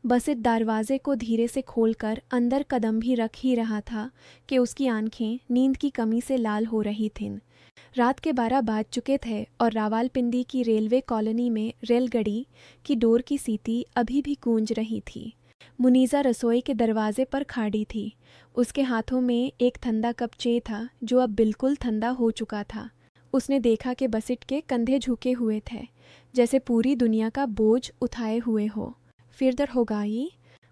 बसित दरवाजे को धीरे से खोलकर अंदर कदम भी रख ही रहा था कि उसकी आंखें नींद की कमी से लाल हो रही थीं। रात के 12 बाज चुके थे और रावलपिंडी की रेलवे कॉलोनी में रेलगाड़ी की डोर की सीटी अभी भी गूंज रही थी। मुनीज़ा रसोई के दरवाजे पर खड़ी थी। उसके हाथों में एक ठंडा कप चाय था जो अब बिल्कुल ठंडा हो चुका था। उसने देखा कि बसित के कंधे झुके हुए थे, जैसे पूरी दुनिया का बोझ उठाए हुए हो। फिर हो गई?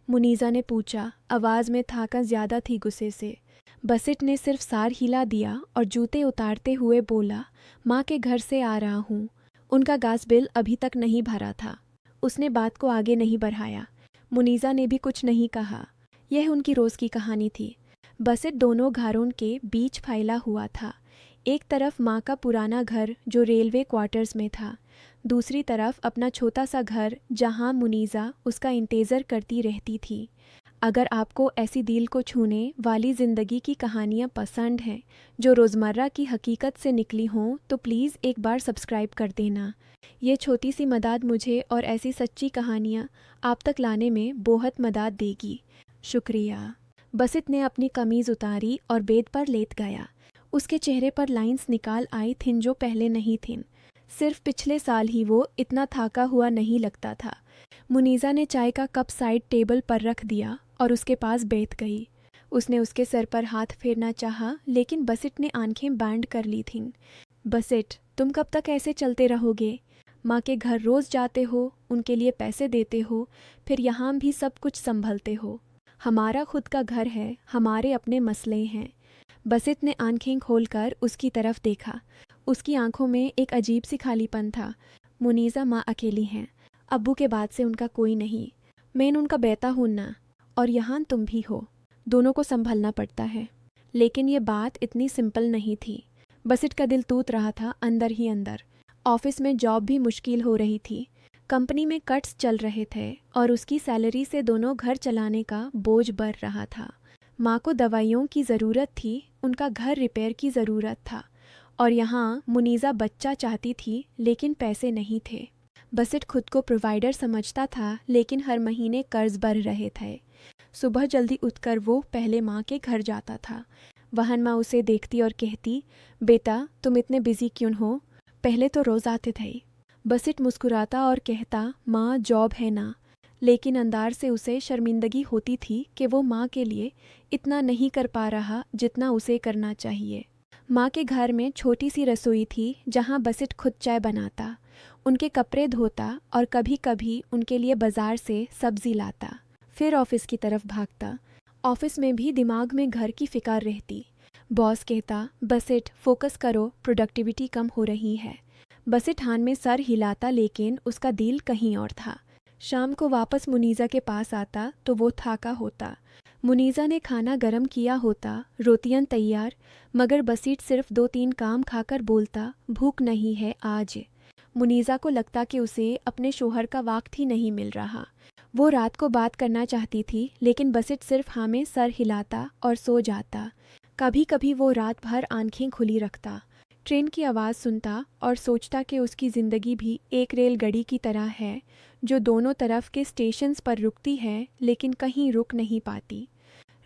मुनीज़ा ने पूछा। आवाज़ में थाकन ज़्यादा थी गुस्से से। बसित ने सिर्फ सार हिला दिया और जूते उतारते हुए बोला, माँ के घर से आ रहा हूँ। उनका गैस बिल अभी तक नहीं भरा था। उसने बात को आगे नहीं बढ़ाया। मुनीज़ा ने भी कुछ नहीं कहा। यह उनकी रोज़ की कहानी थी। बसित दोनों घरों के बीच फैला हुआ था। एक तरफ माँ का पुराना घर जो रेलवे क्वार्टर्स में था, दूसरी तरफ अपना छोटा सा घर जहाँ मुनीज़ा उसका इंतज़ार करती रहती थी। अगर आपको ऐसी दिल को छूने वाली ज़िंदगी की कहानियाँ पसंद हैं जो रोज़मर्रा की हकीकत से निकली हों तो प्लीज़ एक बार सब्सक्राइब कर देना। ये छोटी सी मदद मुझे और ऐसी सच्ची कहानियाँ आप तक लाने में बहुत मदद देगी। शुक्रिया। बसित ने अपनी कमीज़ उतारी और बेड पर लेट गया। उसके चेहरे पर लाइंस निकाल आई थीं जो पहले नहीं थीं। सिर्फ पिछले साल ही वो इतना थाका हुआ नहीं लगता था। मुनीज़ा ने चाय का कप साइड टेबल पर रख दिया और उसके पास बैठ गई। उसने उसके सर पर हाथ फेरना चाहा, लेकिन बसित ने आंखें बैंड कर ली थीं। बसित, तुम कब तक ऐसे चलते रहोगे? माँ के घर रोज़ जाते हो, उनके लिए पैसे देते हो, फिर यहाँ भी सब कुछ संभलते हो। हमारा खुद का घर है, हमारे अपने मसले हैं। बसित ने आंखें खोलकर उसकी तरफ देखा। उसकी आंखों में एक अजीब सी खालीपन था। मुनीज़ा माँ अकेली हैं। अब्बू के बाद से उनका कोई नहीं। मैं उनका बेटा हूँ ना, और यहाँ तुम भी हो। दोनों को संभलना पड़ता है। लेकिन ये बात इतनी सिंपल नहीं थी। बसित का दिल टूट रहा था अंदर ही अंदर। ऑफिस में जॉब भी मुश्किल हो रही थी। कंपनी में कट्स चल रहे थे और उसकी सैलरी से दोनों घर चलाने का बोझ बढ़ रहा था। माँ को दवाइयों की ज़रूरत थी, उनका घर रिपेयर की ज़रूरत था, और यहाँ मुनीज़ा बच्चा चाहती थी लेकिन पैसे नहीं थे। बसित खुद को प्रोवाइडर समझता था, लेकिन हर महीने कर्ज बढ़ रहे थे। सुबह जल्दी उठकर वो पहले माँ के घर जाता था। वहाँ माँ उसे देखती और कहती, बेटा तुम इतने बिजी क्यों हो? पहले तो रोज़ आते थे। बसित मुस्कुराता और कहता, माँ जॉब है ना। लेकिन अंदर से उसे शर्मिंदगी होती थी कि वो माँ के लिए इतना नहीं कर पा रहा जितना उसे करना चाहिए। माँ के घर में छोटी सी रसोई थी जहाँ बसित खुद चाय बनाता, उनके कपड़े धोता और कभी कभी उनके लिए बाजार से सब्जी लाता। फिर ऑफिस की तरफ भागता। ऑफिस में भी दिमाग में घर की फिक्र रहती। बॉस कहता, बसित फोकस करो, प्रोडक्टिविटी कम हो रही है। बसित हान में सर हिलाता, लेकिन उसका दिल कहीं और था। शाम को वापस मुनीज़ा के पास आता तो वो थाका होता। मुनीज़ा ने खाना गरम किया होता, रोटियां तैयार, मगर बसित सिर्फ 2-3 काम खाकर बोलता, भूख नहीं है आज। मुनीज़ा को लगता कि उसे अपने शोहर का वक्त ही नहीं मिल रहा। वो रात को बात करना चाहती थी, लेकिन बसित सिर्फ हाँ में सर हिलाता और सो जाता। कभी कभी वो रात भर आंखें खुली रखता, ट्रेन की आवाज़ सुनता और सोचता कि उसकी ज़िंदगी भी एक रेलगाड़ी की तरह है जो दोनों तरफ के स्टेशंस पर रुकती है लेकिन कहीं रुक नहीं पाती।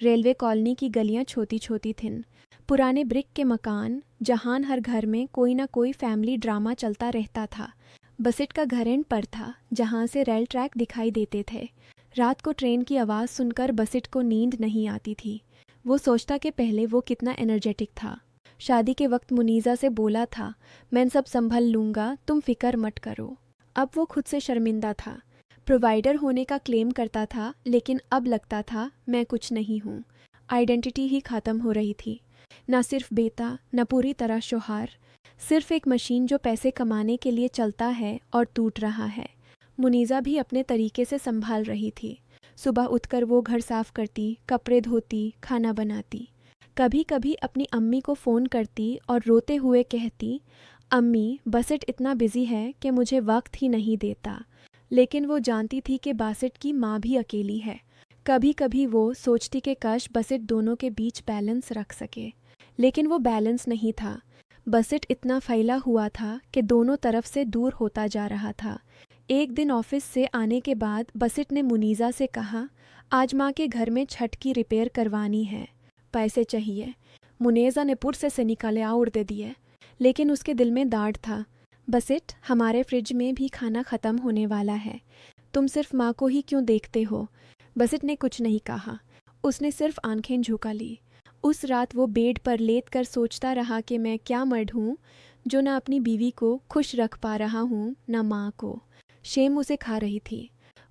रेलवे कॉलोनी की गलियां छोटी छोटी थीं। पुराने ब्रिक के मकान, जहां हर घर में कोई ना कोई फैमिली ड्रामा चलता रहता था। बसित का घर एंड पर था, जहां से रेल ट्रैक दिखाई देते थे। रात को ट्रेन की आवाज़ सुनकर बसित को नींद नहीं आती थी। वो सोचता कि पहले वो कितना एनर्जेटिक था। शादी के वक्त मुनीज़ा से बोला था, मैं सब संभल लूँगा, तुम फिक्र मत करो। अब वो खुद से शर्मिंदा था। प्रोवाइडर होने का क्लेम करता था, लेकिन अब लगता था मैं कुछ नहीं हूँ। आइडेंटिटी ही ख़त्म हो रही थी। ना सिर्फ बेटा, न पूरी तरह शौहर, सिर्फ एक मशीन जो पैसे कमाने के लिए चलता है और टूट रहा है। मुनीज़ा भी अपने तरीके से संभाल रही थी। सुबह उठकर वो घर साफ करती, कपड़े धोती, खाना बनाती। कभी कभी अपनी अम्मी को फ़ोन करती और रोते हुए कहती, अम्मी बसित इतना बिजी है कि मुझे वक्त ही नहीं देता। लेकिन वो जानती थी कि बासित की माँ भी अकेली है। कभी कभी वो सोचती कि काश बसित दोनों के बीच बैलेंस रख सके, लेकिन वो बैलेंस नहीं था। बसित इतना फैला हुआ था कि दोनों तरफ से दूर होता जा रहा था। एक दिन ऑफिस से आने के बाद बसित ने मुनीज़ा से कहा, आज माँ के घर में छत की रिपेयर करवानी है, पैसे चाहिए। मुनीज़ा ने पुरसे से निकाले और दे दिए, लेकिन उसके दिल में डांट था। बसित, हमारे फ्रिज में भी खाना ख़त्म होने वाला है, तुम सिर्फ माँ को ही क्यों देखते हो? बसित ने कुछ नहीं कहा, उसने सिर्फ आंखें झुका ली। उस रात वो बेड पर लेट कर सोचता रहा कि मैं क्या मर्द हूँ जो न अपनी बीवी को खुश रख पा रहा हूँ न माँ को। शेम उसे खा रही थी।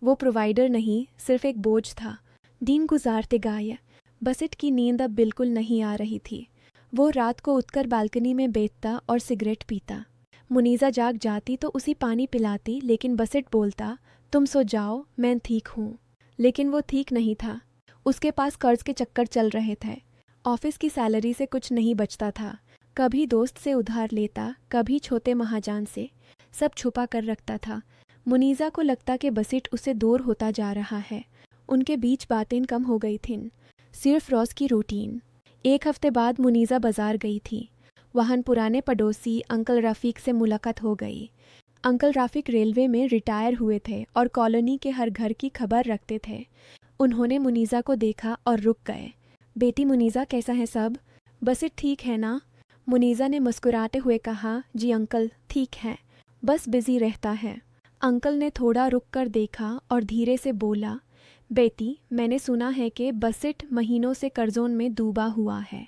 वो प्रोवाइडर नहीं, सिर्फ एक बोझ था। दिन गुजारते गए। बसित की नींद अब बिल्कुल नहीं आ रही थी। वो रात को उठकर बालकनी में बैठता और सिगरेट पीता। मुनीज़ा जाग जाती तो उसी पानी पिलाती, लेकिन बसित बोलता, तुम सो जाओ, मैं ठीक हूँ। लेकिन वो ठीक नहीं था। उसके पास कर्ज के चक्कर चल रहे थे। ऑफिस की सैलरी से कुछ नहीं बचता था। कभी दोस्त से उधार लेता, कभी छोटे महाजन से, सब छुपा कर रखता था। मुनीज़ा को लगता कि बसित उससे दूर होता जा रहा है। उनके बीच बातें कम हो गई थीं, सिर्फ रोज़ की रूटीन। एक हफ्ते बाद मुनीज़ा बाजार गई थी। वहाँ पुराने पड़ोसी अंकल रफ़ीक से मुलाकात हो गई। अंकल रफ़ीक रेलवे में रिटायर हुए थे और कॉलोनी के हर घर की खबर रखते थे। उन्होंने मुनीज़ा को देखा और रुक गए। बेटी मुनीज़ा, कैसा है सब? बसित ठीक है ना? मुनीज़ा ने मुस्कुराते हुए कहा, जी अंकल, ठीक है, बस बिज़ी रहता है। अंकल ने थोड़ा रुक कर देखा और धीरे से बोला, बेटी, मैंने सुना है कि बसित महीनों से कर्जों में डूबा हुआ है।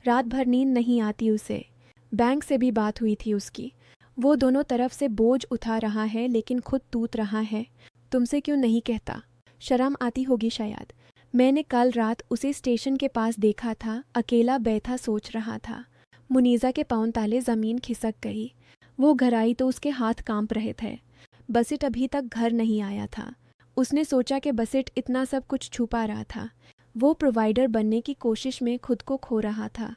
रात भर नींद नहीं आती उसे। बैंक से भी बात हुई थी उसकी। वो दोनों तरफ से बोझ उठा रहा है, लेकिन खुद टूट रहा है। तुमसे क्यों नहीं कहता? शर्म आती होगी शायद। मैंने कल रात उसे स्टेशन के पास देखा था, अकेला बैठा सोच रहा था। मुनीज़ा के पाँव ताले ज़मीन खिसक गई। वो घर आई तो उसके हाथ कांप रहे थे। बसित अभी तक घर नहीं आया था। उसने सोचा कि बसित इतना सब कुछ छुपा रहा था। वो प्रोवाइडर बनने की कोशिश में खुद को खो रहा था।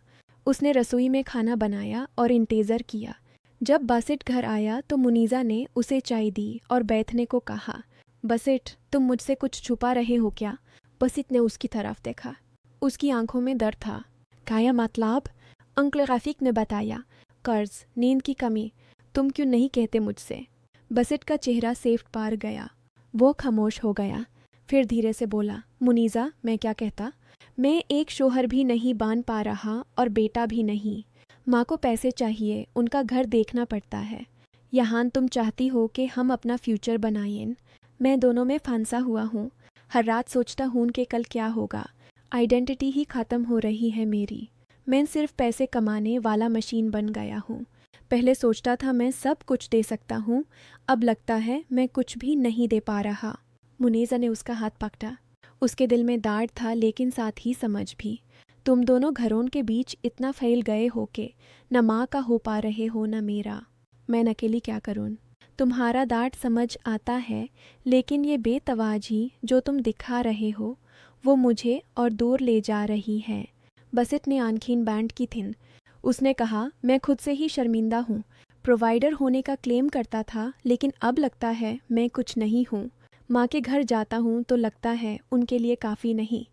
उसने रसोई में खाना बनाया और इंतज़ार किया। जब बसित घर आया तो मुनीज़ा ने उसे चाय दी और बैठने को कहा। बसित, तुम मुझसे कुछ छुपा रहे हो क्या? बसित ने उसकी तरफ देखा। उसकी आंखों में दर्द था। क्या मतलब? अंकल रफ़ीक ने बताया, कर्ज, नींद की कमी। तुम क्यों नहीं कहते मुझसे? बसित का चेहरा सेफ पार गया। वो खामोश हो गया। फिर धीरे से बोला, मुनीज़ा, मैं क्या कहता? मैं एक शोहर भी नहीं बन पा रहा और बेटा भी नहीं। माँ को पैसे चाहिए, उनका घर देखना पड़ता है। यहाँ तुम चाहती हो कि हम अपना फ्यूचर बनाएं। मैं दोनों में फंसा हुआ हूँ। हर रात सोचता हूँ कि कल क्या होगा। आइडेंटिटी ही ख़त्म हो रही है मेरी। मैं सिर्फ पैसे कमाने वाला मशीन बन गया हूँ। पहले सोचता था मैं सब कुछ दे सकता हूँ, अब लगता है मैं कुछ भी नहीं दे पा रहा। मुनीज़ा ने उसका हाथ पकड़ा। उसके दिल में डांट था, लेकिन साथ ही समझ भी। तुम दोनों घरों के बीच इतना फैल गए हो कि न माँ का हो पा रहे हो न मेरा। मैं अकेली क्या करूँ? तुम्हारा डांट समझ आता है, लेकिन ये बेतवाज़ी जो तुम दिखा रहे हो वो मुझे और दूर ले जा रही है। बसित ने आंखें बैंड की थीं। उसने कहा, मैं खुद से ही शर्मिंदा हूँ। प्रोवाइडर होने का क्लेम करता था, लेकिन अब लगता है मैं कुछ नहीं हूँ। माँ के घर जाता हूँ तो लगता है उनके लिए काफ़ी नहीं।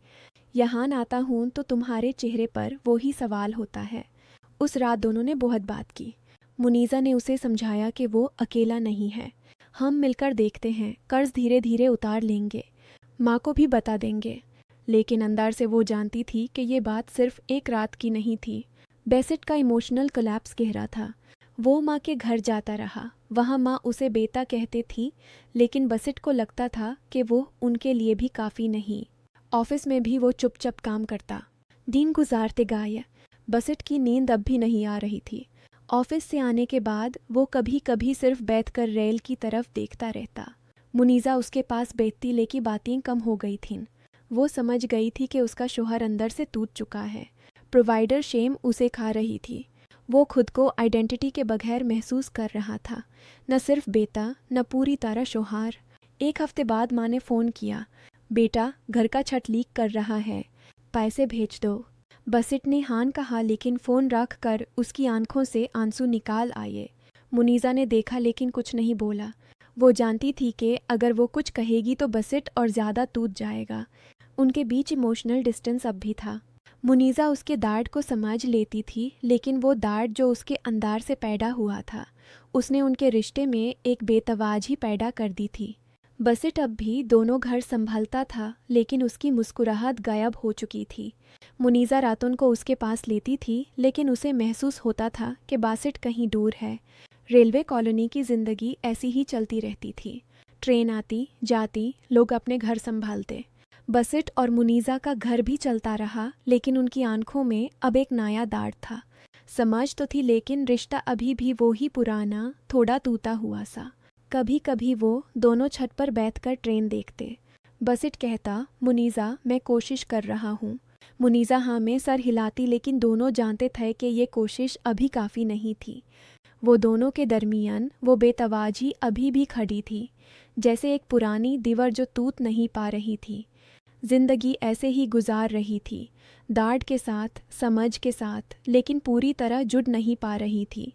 यहाँ आता हूँ तो तुम्हारे चेहरे पर वो ही सवाल होता है। उस रात दोनों ने बहुत बात की। मुनीज़ा ने उसे समझाया कि वो अकेला नहीं है। हम मिलकर देखते हैं, कर्ज धीरे धीरे उतार लेंगे, माँ को भी बता देंगे। लेकिन अंदर से वो जानती थी कि ये बात सिर्फ एक रात की नहीं थी। बसित का इमोशनल कोलैप्स गहरा था। वो माँ के घर जाता रहा। वहाँ माँ उसे बेटा कहते थी, लेकिन बसित को लगता था कि वो उनके लिए भी काफ़ी नहीं। ऑफिस में भी वो चुपचाप काम करता। दिन गुजारते गए। बसित की नींद अब भी नहीं आ रही थी। ऑफिस से आने के बाद वो कभी कभी सिर्फ बैठकर रेल की तरफ देखता रहता। मुनीज़ा उसके पास बैठती, लेकिन बातें कम हो गई थीं। वो समझ गई थी कि उसका शौहर अंदर से टूट चुका है। प्रोवाइडर शेम उसे खा रही थी। वो खुद को आइडेंटिटी के बगैर महसूस कर रहा था, न सिर्फ बेटा, न पूरी तरह शौहर। एक हफ्ते बाद माँ ने फ़ोन किया, बेटा, घर का छत लीक कर रहा है, पैसे भेज दो। बसित ने हाँ कहा, लेकिन फ़ोन रख कर उसकी आंखों से आंसू निकाल आए। मुनीज़ा ने देखा, लेकिन कुछ नहीं बोला। वो जानती थी कि अगर वो कुछ कहेगी तो बसित और ज़्यादा टूट जाएगा। उनके बीच इमोशनल डिस्टेंस अब भी था। मुनीज़ा उसके दाढ़ को समझ लेती थी, लेकिन वो दाढ़ जो उसके अंदर से पैदा हुआ था, उसने उनके रिश्ते में एक बेतवाज़ी पैदा कर दी थी। बसिट अब भी दोनों घर संभालता था, लेकिन उसकी मुस्कुराहट गायब हो चुकी थी। मुनीज़ा रातों को उसके पास लेती थी, लेकिन उसे महसूस होता था कि बासिट कहीं दूर है। रेलवे कॉलोनी की ज़िंदगी ऐसी ही चलती रहती थी। ट्रेन आती जाती, लोग अपने घर संभालते। बसिट और मुनीज़ा का घर भी चलता रहा, लेकिन उनकी आंखों में अब एक नया दाढ़ था। समझ तो थी, लेकिन रिश्ता अभी भी वो ही पुराना, थोड़ा टूटा हुआ सा। कभी कभी वो दोनों छत पर बैठकर ट्रेन देखते। बसिट कहता, मुनीज़ा मैं कोशिश कर रहा हूँ। मुनीज़ा हाँ में सर हिलाती, लेकिन दोनों जानते थे कि ये कोशिश अभी काफ़ी नहीं थी। वो दोनों के दरमियान वो बेतवाज़ी अभी भी खड़ी थी, जैसे एक पुरानी दीवार जो टूट नहीं पा रही थी। जिंदगी ऐसे ही गुजार रही थी, दाढ़ के साथ, समझ के साथ, लेकिन पूरी तरह जुड़ नहीं पा रही थी।